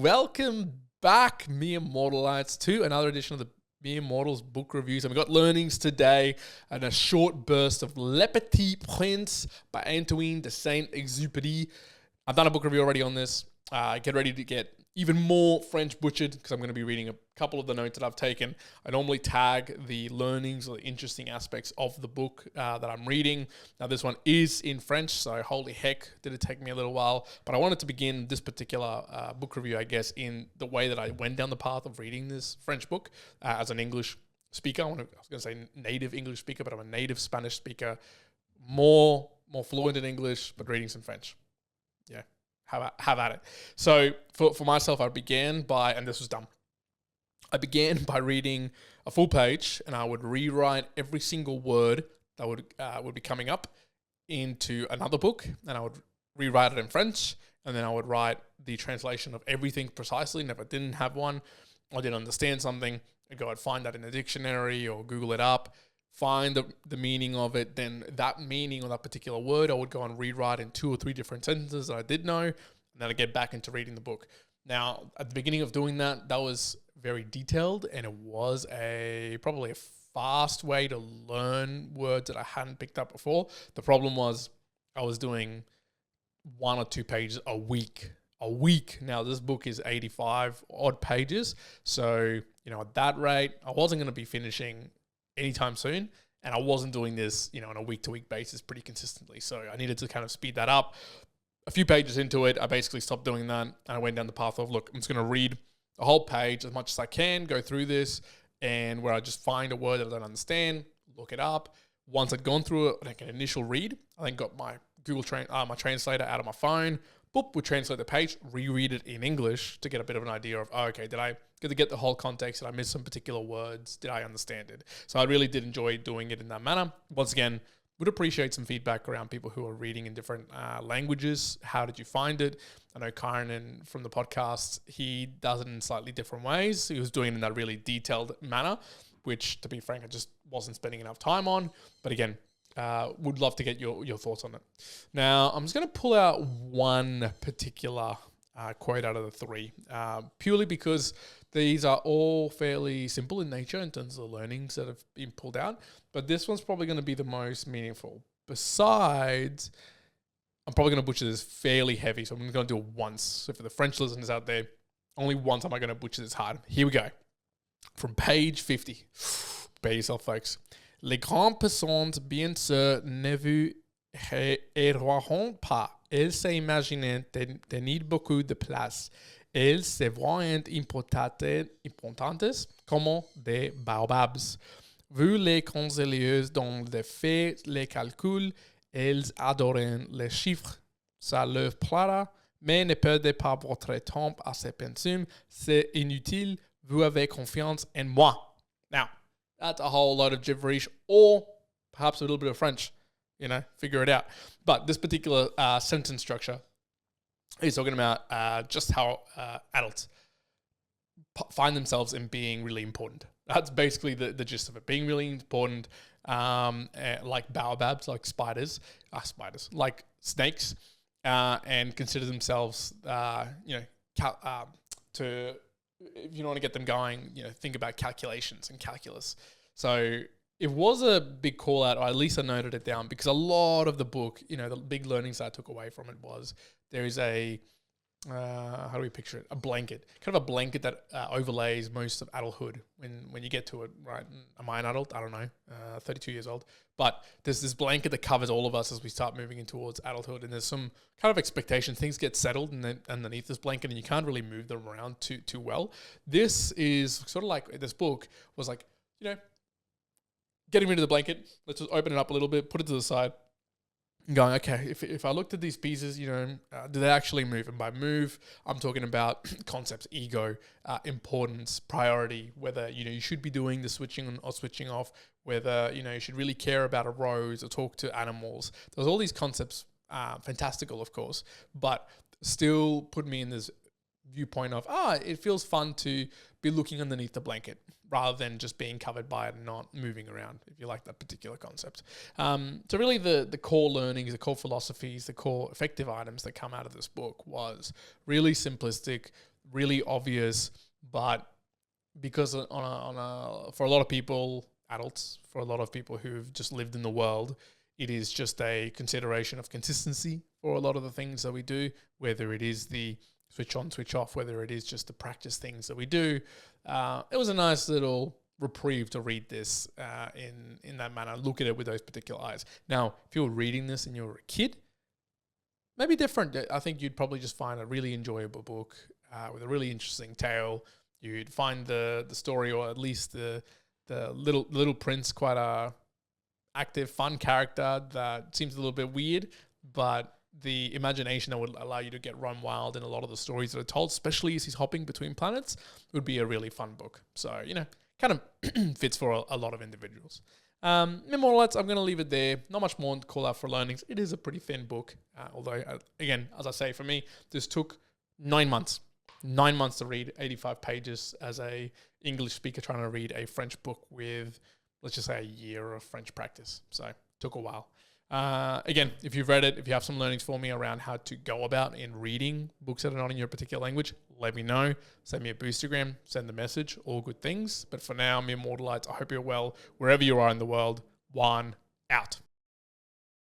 Welcome back, mere mortalites, to another edition of the Mere Mortals book reviews. And we got learnings today and a short burst of Le Petit Prince by Anotine de Saint-Exupery. I've done a book review already on this. Get ready to get even more French butchered because I'm going to be reading a couple of the notes that I've taken. I normally tag the learnings or the interesting aspects of the book that I'm reading. Now, this one is in French, so holy heck, did it take me a little while. But I wanted to begin this particular book review, I guess, in the way that I went down the path of reading this French book as an English speaker. I was going to say native English speaker, but I'm a native Spanish speaker. More fluent in English, but reading some French. Yeah. Have at it. So for myself, I began by, and this was dumb, I began by reading a full page, and I would rewrite every single word that would be coming up into another book, and I would rewrite it in French, and then I would write the translation of everything precisely. And if I didn't have one, I didn't understand something, I'd find that in a dictionary or Google it up, find the meaning of it, then that meaning or that particular word I would go and rewrite in 2 or 3 different sentences that I did know, and then I'd get back into reading the book. Now, at the beginning of doing that was very detailed, and it was probably a fast way to learn words that I hadn't picked up before. The problem was I was doing 1 or 2 pages a week. Now, this book is 85 odd pages, so at that rate, I wasn't going to be finishing anytime soon, and I wasn't doing this, on a week-to-week basis pretty consistently. So I needed to kind of speed that up. A few pages into it, I basically stopped doing that, and I went down the path of, look, I'm just going to read a whole page as much as I can, go through this, and where I just find a word that I don't understand, look it up. Once I'd gone through it, like an initial read, I then got my my translator out of my phone, would translate the page, reread it in English to get a bit of an idea of, did I get the whole context? Did I miss some particular words? Did I understand it? So I really did enjoy doing it in that manner. Once again, would appreciate some feedback around people who are reading in different languages. How did you find it? I know Kyron from the podcast, he does it in slightly different ways. He was doing it in that really detailed manner, which, to be frank, I just wasn't spending enough time on. But again, would love to get your thoughts on it. Now, I'm just going to pull out one particular quote out of the 3, purely because these are all fairly simple in nature in terms of the learnings that have been pulled out. But this one's probably going to be the most meaningful. Besides, I'm probably going to butcher this fairly heavy, so I'm going to do it once. So for the French listeners out there, only once am I going to butcher this hard. Here we go. From page 50. Prepare yourself, folks. Les grandes personnes, bien sûr, ne vous erreront pas. Elles s'imaginent tenir beaucoup de place. Elles se voient importantes comme des baobabs. Vous les conseillez dans les faits, les calculs, elles adorent les chiffres. Ça leur plaira, mais ne perdez pas votre temps à ces pensées. C'est inutile. Vous avez confiance en moi. Now, that's a whole lot of gibberish, or perhaps a little bit of French. Figure it out. But this particular sentence structure is talking about just how adults find themselves in being really important. That's basically the gist of it. Being really important, like baobabs, like spiders, like snakes, and consider themselves, to, if you want to get them going, think about calculations and calculus. So it was a big call out, or at least I noted it down, because a lot of the book, the big learnings that I took away from it was there is a, how do we picture it? A blanket, kind of a blanket that overlays most of adulthood when you get to it, right? Am I an adult? I don't know, 32 years old. But there's this blanket that covers all of us as we start moving in towards adulthood. And there's some kind of expectation. Things get settled and then underneath this blanket, and you can't really move them around too well. This is sort of like, this book was like, getting rid of the blanket. Let's just open it up a little bit, put it to the side, and going, okay, if I looked at these pieces, do they actually move? And by move, I'm talking about concepts, ego, importance, priority, whether, you should be doing the switching on or switching off, whether, you should really care about a rose or talk to animals. There's all these concepts, fantastical, of course, but still put me in this viewpoint of, it feels fun to be looking underneath the blanket rather than just being covered by it and not moving around, if you like that particular concept. So really the core learnings, the core philosophies, the core effective items that come out of this book was really simplistic, really obvious, but because for a lot of people, adults, for a lot of people who've just lived in the world, it is just a consideration of consistency for a lot of the things that we do, whether it is the switch on, switch off, whether it is just the practice things that we do. It was a nice little reprieve to read this in that manner, look at it with those particular eyes. Now, if you were reading this and you were a kid, maybe different. I think you'd probably just find a really enjoyable book with a really interesting tale. You'd find the story, or at least the little prince, quite a active, fun character that seems a little bit weird, but the imagination that would allow you to get run wild in a lot of the stories that are told, especially as he's hopping between planets, would be a really fun book. So, kind of fits for a lot of individuals. Immortalites, I'm going to leave it there. Not much more to call out for learnings. It is a pretty thin book. Although, again, as I say, for me, this took 9 months. 9 months to read 85 pages as a English speaker trying to read a French book with, let's just say, a year of French practice. So it took a while. Again, if you've read it, if you have some learnings for me around how to go about in reading books that are not in your particular language, let me know. Send me a boostergram, send a message, all good things. But for now, me Immortalites, I hope you're well wherever you are in the world. One out.